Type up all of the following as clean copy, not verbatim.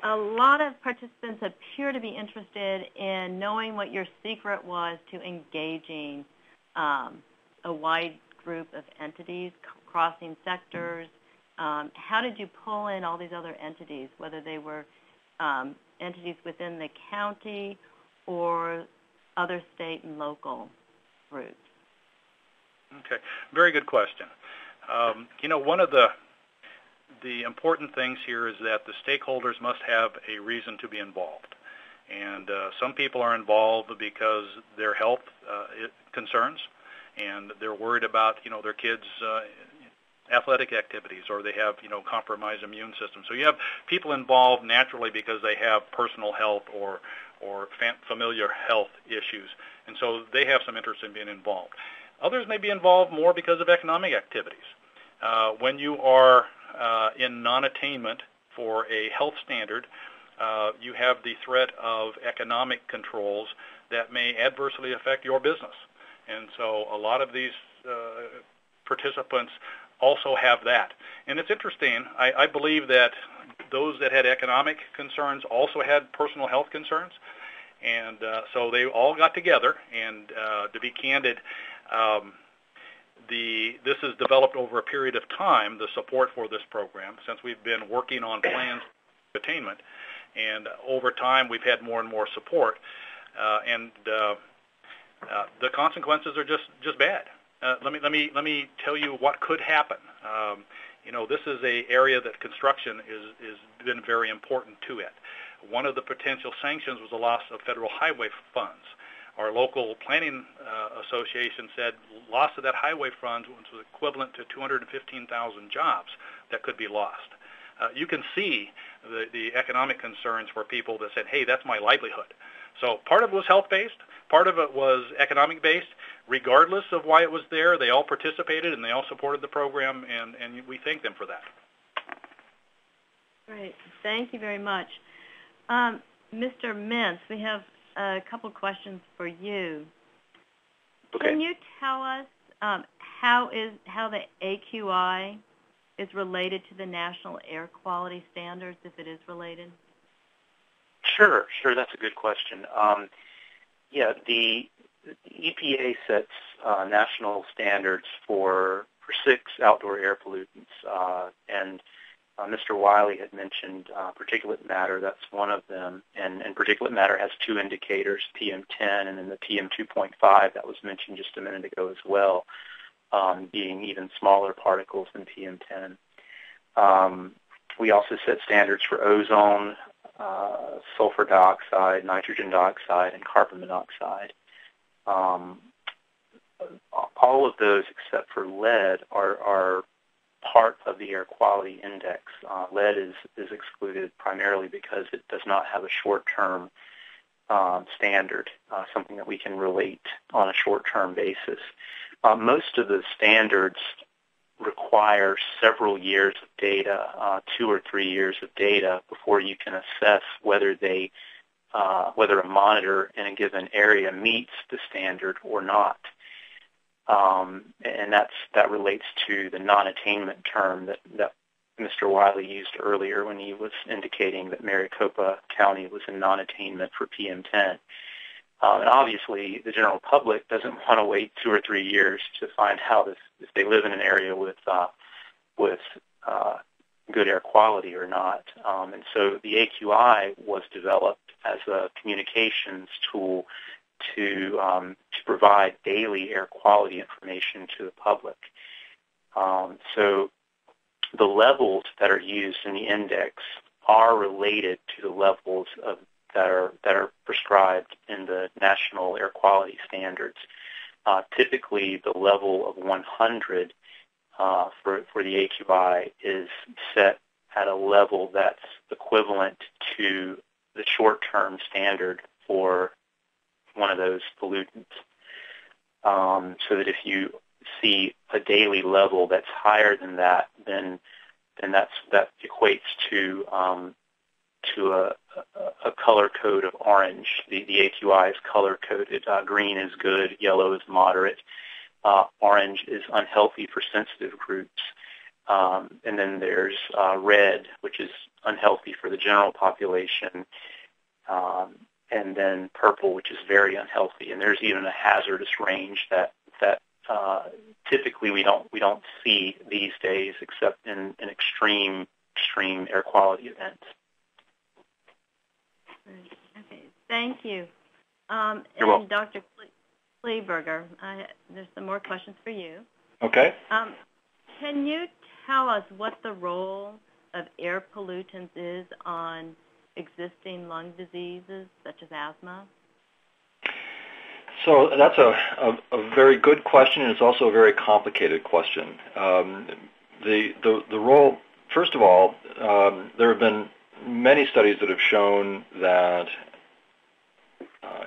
a lot of participants appear to be interested in knowing what your secret was to engaging a wide group of entities, crossing sectors. How did you pull in all these other entities, whether they were entities within the county or other state and local groups? Okay, very good question. One of the important things here is that the stakeholders must have a reason to be involved. And some people are involved because their health concerns, and they're worried about, their kids' athletic activities, or they have, compromised immune system. So you have people involved naturally because they have personal health or familiar health issues, and so they have some interest in being involved. Others may be involved more because of economic activities. When you are in non-attainment for a health standard, you have the threat of economic controls that may adversely affect your business. And so a lot of these participants also have that. And it's interesting, I believe that those that had economic concerns also had personal health concerns. And so they all got together, and to be candid, this has developed over a period of time, the support for this program, since we've been working on plans for attainment. And over time, we've had more and more support. And the consequences are just bad. Let me tell you what could happen. This is an area that construction is been very important to it. One of the potential sanctions was the loss of federal highway funds. Our local planning association said loss of that highway funds was equivalent to 215,000 jobs that could be lost. You can see the economic concerns for people that said, hey, that's my livelihood. So part of it was health-based, part of it was economic-based. Regardless of why it was there, they all participated and they all supported the program, and we thank them for that. Great. Thank you very much. Mr. Mintz, we have a couple questions for you. Okay. Can you tell us how the AQI is related to the National Air Quality Standards, if it is related? Sure, that's a good question. The EPA sets national standards for 6 outdoor air pollutants, and Mr. Wiley had mentioned particulate matter. That's one of them, and particulate matter has 2 indicators, PM10 and then the PM2.5 that was mentioned just a minute ago as well, being even smaller particles than PM10. We also set standards for ozone, sulfur dioxide, nitrogen dioxide, and carbon monoxide. All of those except for lead are part of the air quality index. Lead is excluded primarily because it does not have a short-term standard, something that we can relate on a short-term basis. Most of the standards require several years of data, 2 or 3 years of data, before you can assess whether whether a monitor in a given area meets the standard or not. And that relates to the non-attainment term that Mr. Wiley used earlier when he was indicating that Maricopa County was in non-attainment for PM10. And obviously, the general public doesn't want to wait 2 or 3 years to find out if they live in an area with good air quality or not. And so the AQI was developed as a communications tool to provide daily air quality information to the public. So the levels that are used in the index are related to the levels that are prescribed in the National Air Quality Standards. Typically, the level of 100 for the AQI is set at a level that's equivalent to the short-term standard for one of those pollutants. So that if you see a daily level that's higher than that, then that equates to a color code of orange. The AQI is color-coded. Green is good, yellow is moderate, orange is unhealthy for sensitive groups, And then there's red, which is unhealthy for the general population, and then purple, which is very unhealthy. And there's even a hazardous range that typically we don't see these days, except in extreme air quality events. Okay, thank you. You're and welcome. Dr. Kleberger, there's some more questions for you. Okay. Can you tell us what the role of air pollutants is on existing lung diseases such as asthma? So that's a very good question, and it's also a very complicated question. The role, first of all, there have been many studies that have shown that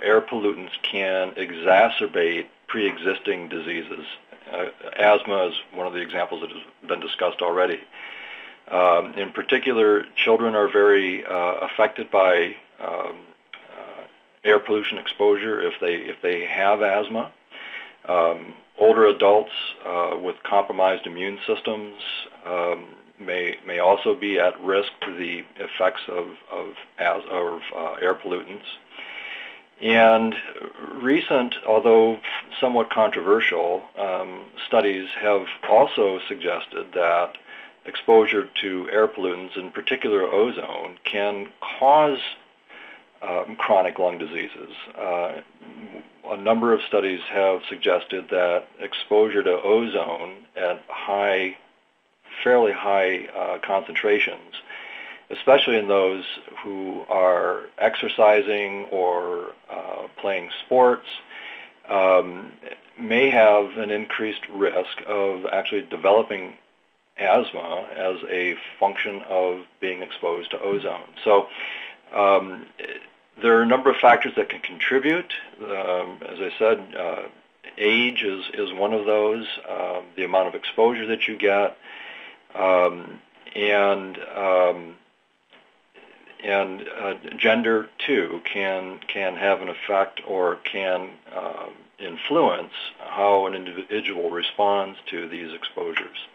air pollutants can exacerbate pre-existing diseases. Asthma is one of the examples that has been discussed already. In particular, children are very affected by air pollution exposure if they have asthma. Older adults with compromised immune systems may also be at risk to the effects of air pollutants. And recent, although somewhat controversial, studies have also suggested that exposure to air pollutants, in particular ozone, can cause chronic lung diseases. A number of studies have suggested that exposure to ozone at fairly high concentrations, especially in those who are exercising or playing sports, may have an increased risk of actually developing asthma as a function of being exposed to ozone. So there are a number of factors that can contribute. As I said, age is one of those, the amount of exposure that you get, and gender too can have an effect or can influence how an individual responds to these exposures.